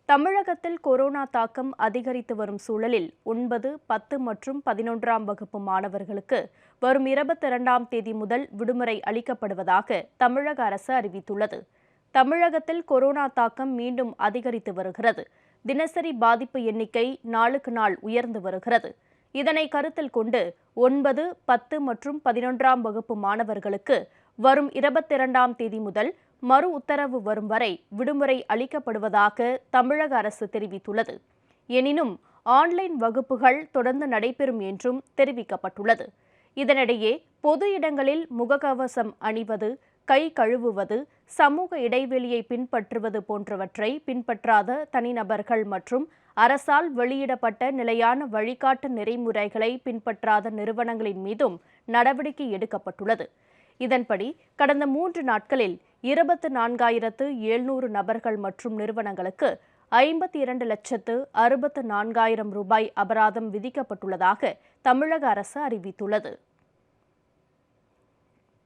தமிழகத்தில் கொரோனா தாக்கம் அதிகரித்து வரும் சூழலில் 9, 10 மற்றும் 11ஆம் வகுப்பு மாணவர்களுக்கு வரும் 22ஆம் தேதி முதல் விடுமுறை அளிக்கப்படுவதாக தமிழக அரசு அறிவித்துள்ளது. தமிழகத்தில் கொரோனா தாக்கம் மீண்டும் அதிகரித்து வருகிறது. தினசரி பாதிப்பு எண்ணிக்கை நாளுக்கு நாள் உயர்ந்து வருகிறது. இதனை கருத்தில் கொண்டு 9, 10 மற்றும் 11ஆம் வகுப்பு மாணவர்களுக்கு வரும் 22ஆம் தேதி முதல் மறு உத்தரவு வரும் வரை விடுமுறை அளிக்கப்படுவதாக தமிழக அரசு தெரிவித்துள்ளது. எனினும் ஆன்லைன் வகுப்புகள் தொடர்ந்து நடைபெறும் என்றும் தெரிவிக்கப்பட்டுள்ளது. இதனிடையே பொது இடங்களில் முகக்கவசம் அணிவது, கை கழுவுவது, சமூக இடைவெளியை பின்பற்றுவது போன்றவற்றை பின்பற்றாத தனிநபர்கள் மற்றும் அரசால் வெளியிடப்பட்ட நிலையான வழிகாட்டு நெறிமுறைகளை பின்பற்றாத நிறுவனங்களின் மீதும் நடவடிக்கை எடுக்கப்பட்டுள்ளது. இதன்படி கடந்த 3 நாட்களில் 24,700 நபர்கள் மற்றும் நிறுவனங்களுக்கு 52,64,000 ரூபாய் அபராதம் விதிக்கப்பட்டுள்ளதாக தமிழக அரசு அறிவித்துள்ளது.